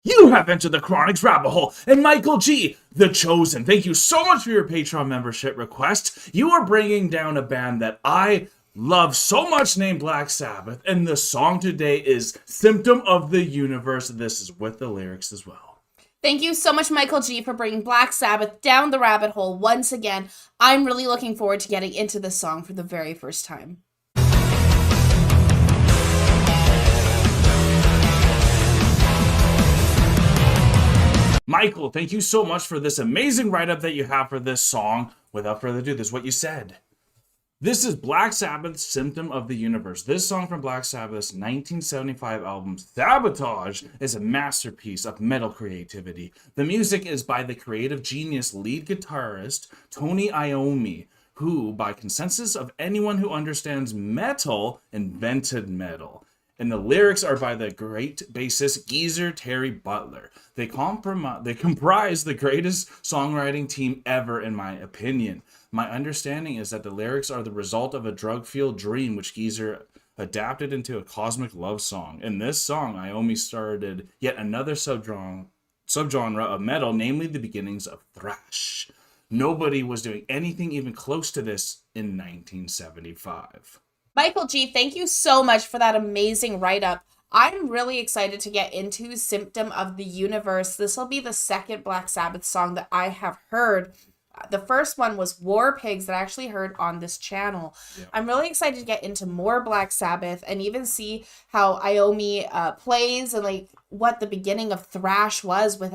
You have entered the Chronic's rabbit hole, and Michael G, the Chosen. Thank you so much for your Patreon membership request. You are bringing down a band that I love so much named Black Sabbath, and the song today is Symptom of the Universe. This is with the lyrics as well. Thank you so much, Michael G, for bringing Black Sabbath down the rabbit hole once again. I'm really looking forward to getting into this song for the very first time. Michael, thank you so much for this amazing write-up that you have for this song. Without further ado, this is what you said. This is Black Sabbath's Symptom of the Universe. This song from Black Sabbath's 1975 album Sabotage is a masterpiece of metal creativity. The music is by the creative genius lead guitarist Tony Iommi, who, by consensus of anyone who understands metal, invented metal. And the lyrics are by the great bassist Geezer Terry Butler. They comprise the greatest songwriting team ever, in my opinion. My understanding is that the lyrics are the result of a drug-fueled dream which Geezer adapted into a cosmic love song. In this song, Iommi started yet another subgenre of metal, namely the beginnings of thrash. Nobody was doing anything even close to this in 1975. Michael G, thank you so much for that amazing write-up. I'm really excited to get into Symptom of the Universe. This will be the second Black Sabbath song that I have heard. The first one was War Pigs that I actually heard on this channel. Yeah. I'm really excited to get into more Black Sabbath and even see how Iommi plays and like what the beginning of thrash was with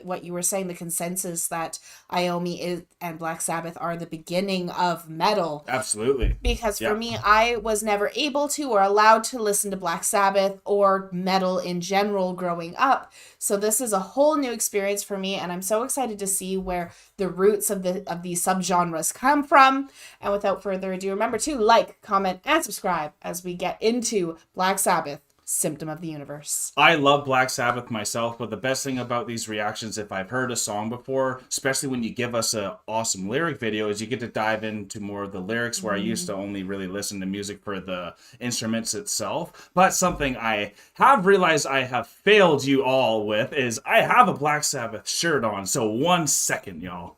what you were saying, the consensus that Iommi and Black Sabbath are the beginning of metal. Absolutely. Because for me, I was never able to or allowed to listen to Black Sabbath or metal in general growing up. So this is a whole new experience for me, and I'm so excited to see where the roots of these subgenres come from. And without further ado, remember to like, comment, and subscribe as we get into Black Sabbath, Symptom of the Universe. I love Black Sabbath myself, but the best thing about these reactions, if I've heard a song before, especially when you give us an awesome lyric video, is you get to dive into more of the lyrics, where I used to only really listen to music for the instruments itself. But something I have realized I have failed you all with is I have a Black Sabbath shirt on. So 1 second, y'all.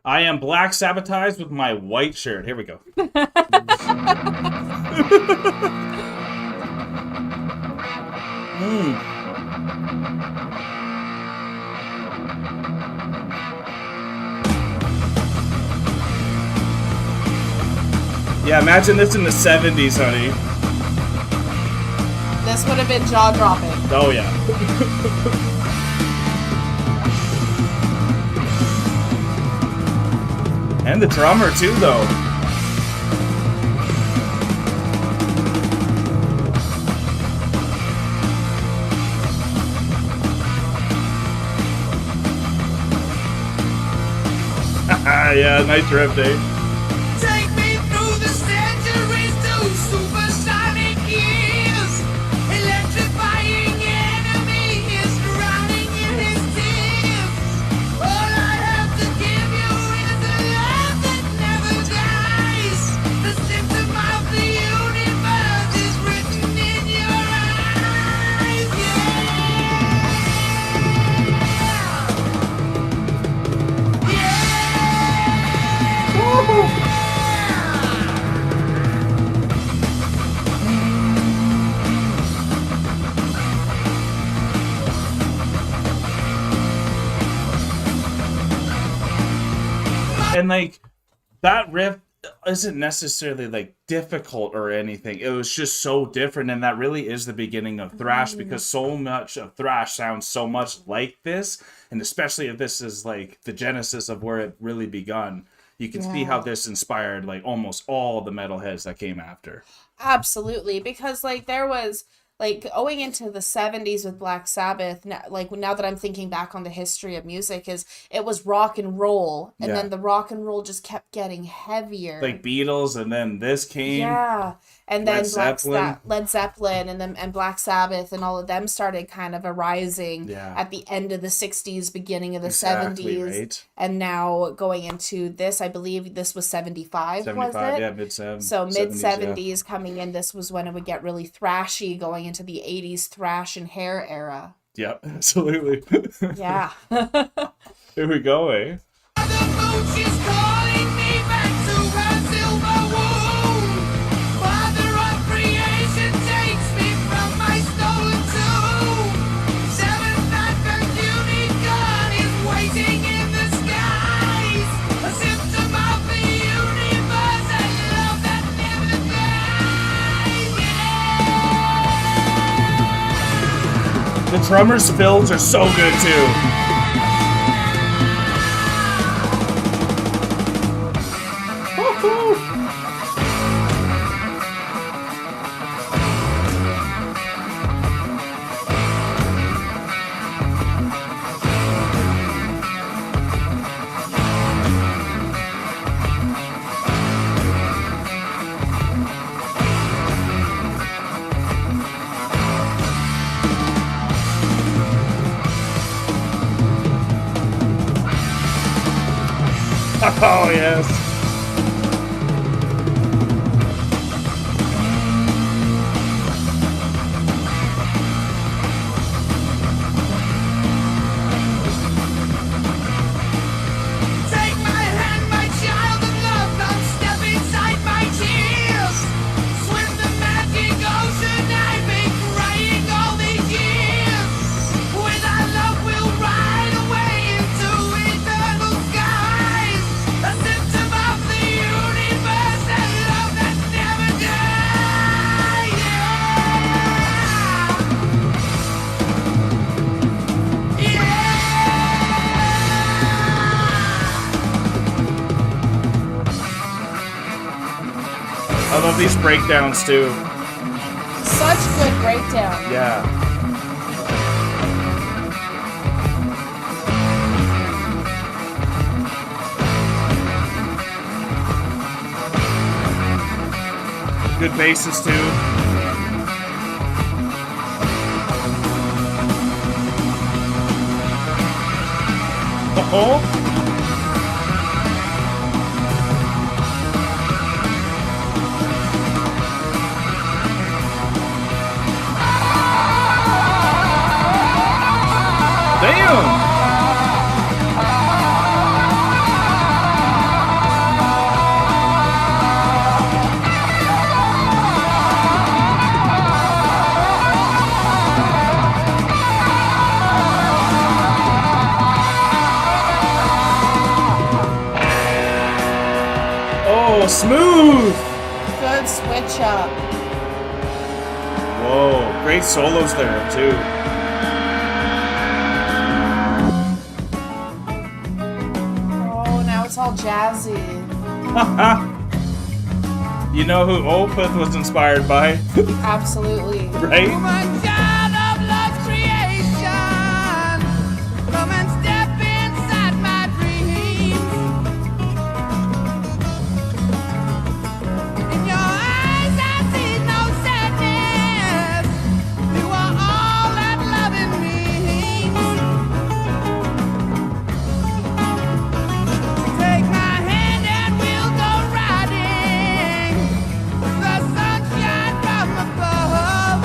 I am Black Sabbathized with my white shirt. Here we go. Yeah, imagine this in the 70s, honey. This would have been jaw-dropping. Oh, yeah. And the drummer, too, though. Yeah, nice riff, Dave. Take me through the centuries to supersonic years. Electrifying enemies, drowning in his tears. All I have to give you is a love that never dies. The symptom of the universe is written in your eyes. And like that riff isn't necessarily like difficult or anything. It was just so different, and that really is the beginning of thrash, because so much of thrash sounds so much like this, and especially if this is like the genesis of where it really begun. You can see how this inspired like almost all the metalheads that came after. Absolutely, because like there was like going into the 70s with Black Sabbath, now that I'm thinking back on the history of music, is it was rock and roll, and then the rock and roll just kept getting heavier. Like Beatles, and then this came. Yeah. And then Led Zeppelin and Black Sabbath and all of them started kind of arising at the end of the 60s, beginning of the 70s. Right. And now going into this, I believe this was 75, was it? Yeah, mid-70s. So mid-70s coming in, this was when it would get really thrashy, going into the 80s thrash and hair era. Yep, absolutely. Yeah. Here we go, eh? The moon, she's calling me back to her silver womb. Father of creation takes me from my stolen tomb. Seventh Advent unicorn is waiting in the skies. A symptom of the universe and love that never dies. The drummer's fills are so good too. Oh, yes. Take my hand, my child of love, come step inside my tears. Swim the magic ocean I've been crying all these years. With our love we'll ride away into eternal skies. A symptom of the universe and love that never dies. Yeah. I love these breakdowns too. Such good breakdown. Yeah. Good basses too. Oh. Damn! Oh, smooth! Good switch up. Whoa, great solos there too. Oh, now it's all jazzy. You know who Opeth was inspired by, Absolutely. right? Woman, child of love's creation, come and step inside my dreams. In your eyes I see no sadness. You are all that loving means. Take my hand and we'll go riding. The sunshine from above.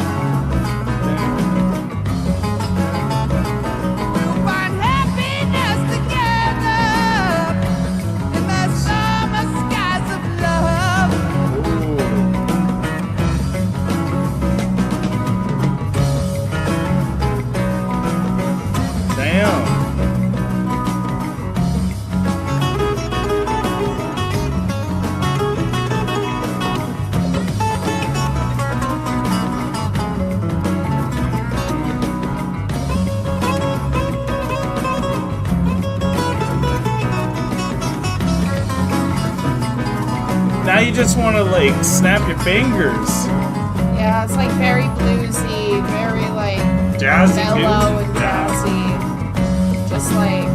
We'll find happiness together in the summer skies of love. Damn. Now you just want to like snap your fingers. Yeah, it's like very bluesy, very like Jazzy, mellow dude. and Yeah. jazzy. Just like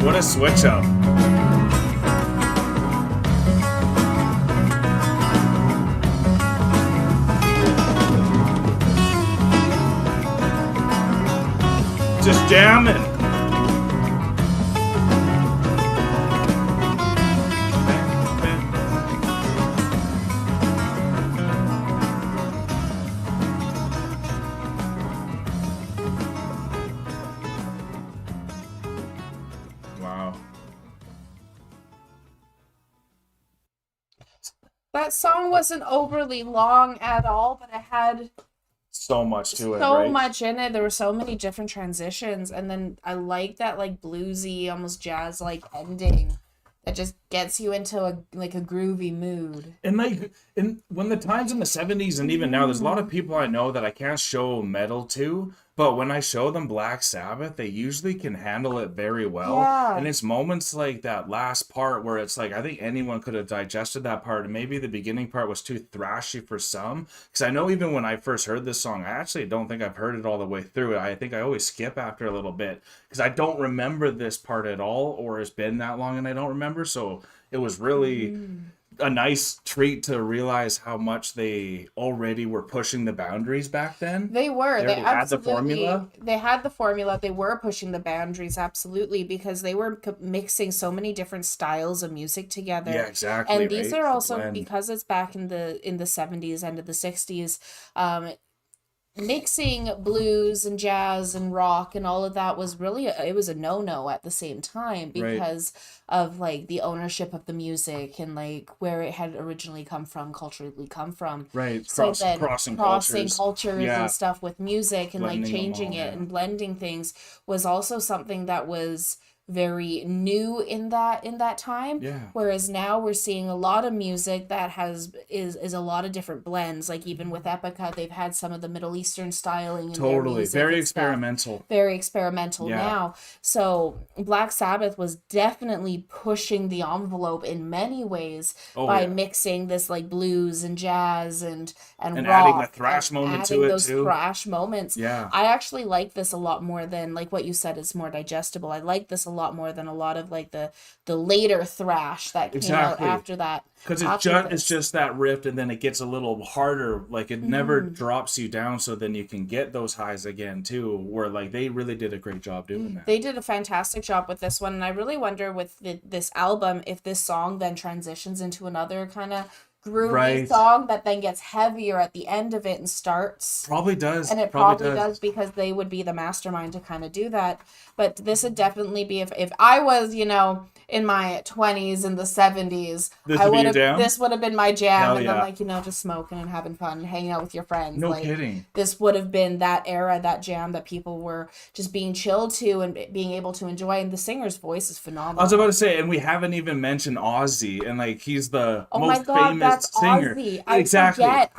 What a switch up. Just jamming. That song wasn't overly long at all, but it had So much to it, so right? much in it. There were so many different transitions, and then I like that like bluesy, almost jazz like ending that just gets you into a groovy mood. And like, when the times in the 70s and even now, there's a lot of people I know that I can't show metal to, but when I show them Black Sabbath, they usually can handle it very well. Yeah. And it's moments like that last part where it's like, I think anyone could have digested that part, and maybe the beginning part was too thrashy for some. Because I know even when I first heard this song, I actually don't think I've heard it all the way through. I think I always skip after a little bit because I don't remember this part at all, or it's been that long and I don't remember. So it was really a nice treat to realize how much they already were pushing the boundaries back then. They were. They had the absolutely. formula. They had the formula. They were pushing the boundaries, absolutely, because they were mixing so many different styles of music together. Yeah, exactly. And these right? are The also blend. because it's back in the 70s, end of the 60s. Mixing blues and jazz and rock and all of that was really it was a no-no at the same time because of like the ownership of the music and like where it had originally culturally come from. Right. So then Crossing cultures Yeah. and stuff with music and Blending like them changing all, it yeah. and blending things was also something that was very new in that time. Yeah. Whereas now we're seeing a lot of music that is a lot of different blends. Like even with Epica, they've had some of the Middle Eastern styling in their Totally. music Very and stuff. experimental. Very experimental Yeah. now. So Black Sabbath was definitely pushing the envelope in many ways by yeah. mixing this like blues and jazz and And rock adding the thrash and moment to adding it, those too. thrash moments. Yeah. I actually like this a lot more than like what you said is more digestible. I like this a lot more than a lot of like the later thrash that came out Exactly. after that. Because after it's just that riff, and then it gets a little harder. Like it never drops you down, so then you can get those highs again too. Where like they really did a great job doing that. They did a fantastic job with this one, and I really wonder with this album if this song then transitions into another kind of groovy Right. song that then gets heavier at the end of it and starts. Probably does. And it probably does because they would be the mastermind to kind of do that. But this would definitely be if I was, in my 20s in the 70s, This I would be would your have jam? this would have been my jam, Hell and yeah. then just smoking and having fun and hanging out with your friends. No like, kidding. This would have been that era, that jam that people were just being chilled to and being able to enjoy. And the singer's voice is I phenomenal. was about to say, and we haven't even mentioned Ozzy, and like he's the Oh most my God, famous that's singer. Ozzy. I Exactly. forget.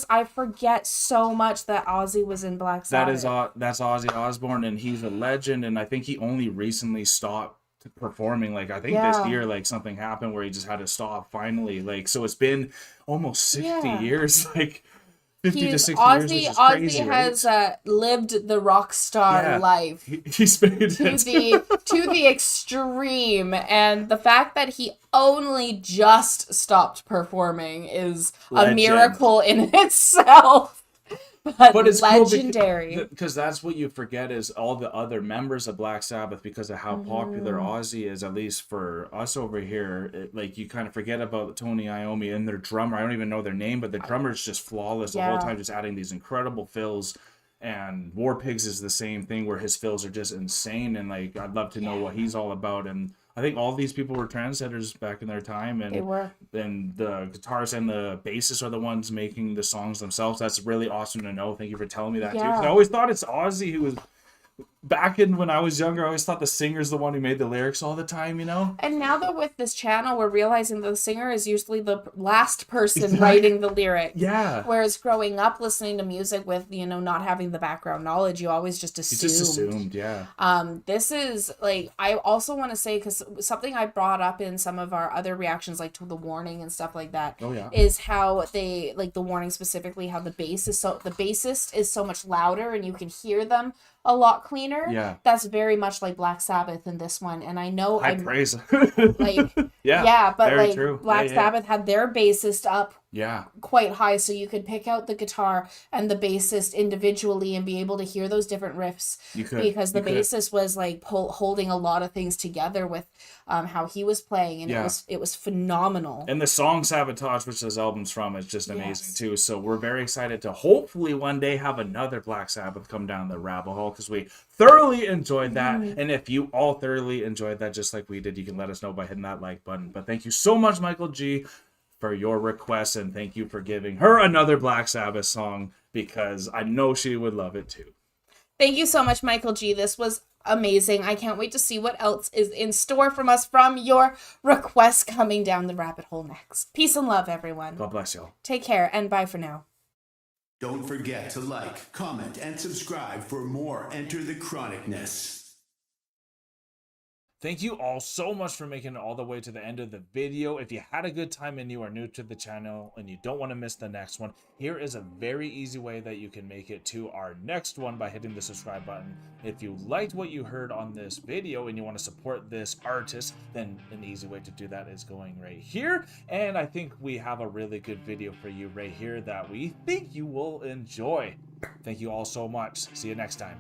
I forget so much that Ozzy was in Black Sabbath. That's Ozzy Osbourne, and he's a legend. And I think he only recently stopped performing. Like I think this Yeah. year, like something happened where he just had to stop finally. Like so, it's been almost 60 Yeah. years, like 50 to 60 Ozzy, years. Which is Ozzy crazy, has right? lived the rock star Yeah. life He's been to the extreme, and the fact that he only just stopped performing is a Legend. miracle in itself. But it's legendary. cool because that's what you forget is all the other members of Black Sabbath, because of how popular Mm-hmm. Ozzy is, at least for us over here. Like you kind of forget about Tony Iommi and their drummer. I don't even know their name, but the drummer's just flawless the whole Yeah. time, just adding these incredible fills. And War Pigs is the same thing, where his fills are just insane, and like I'd love to know what he's all about. And I think all these people were trendsetters back in their time, and They were. and the guitarists and the bassists are the ones making the songs themselves. That's really awesome to know. Thank you for telling me that too. 'Cause I Yeah. always thought it's Ozzy who was back in when I was younger. I always thought the singer's the one who made the lyrics all the time. And now that with this channel, we're realizing the singer is usually the last person Exactly. writing the lyrics. Yeah. Whereas growing up listening to music with, not having the background knowledge, you always just You assumed. just assumed, yeah. This is like, I also want to say, because something I brought up in some of our other reactions, like to the warning and stuff like that, Oh, yeah. is how they, like the warning specifically, how the bassist is so much louder and you can hear them a lot cleaner. Yeah. That's very much like Black Sabbath in this one. And I know High I'm praise. like, yeah. but very like true. Black Yeah. Sabbath had their bassist up Yeah. quite high, so you could pick out the guitar and the bassist individually and be able to hear those different riffs. You could. Because the You could. bassist was like holding a lot of things together with how he was playing, and Yeah. it was phenomenal. And the song Sabotage, which this album's from, is just amazing Yes. too. So we're very excited to hopefully one day have another Black Sabbath come down the rabbit hole, because we thoroughly enjoyed that. Mm-hmm. And if you all thoroughly enjoyed that just like we did, you can let us know by hitting that like button. But thank you so much, Michael G, for your request, and thank you for giving her another Black Sabbath song, because I know she would love it too. Thank you so much, Michael G. This was amazing. I can't wait to see what else is in store from us from your requests coming down the rabbit hole next. Peace and love, everyone. God bless y'all. Take care, and bye for now. Don't forget to like, comment, and subscribe for more Enter the Chronicness. Thank you all so much for making it all the way to the end of the video. If you had a good time and you are new to the channel and you don't want to miss the next one, here is a very easy way that you can make it to our next one by hitting the subscribe button. If you liked what you heard on this video and you want to support this artist, then an easy way to do that is going right here. And I think we have a really good video for you right here that we think you will enjoy. Thank you all so much. See you next time.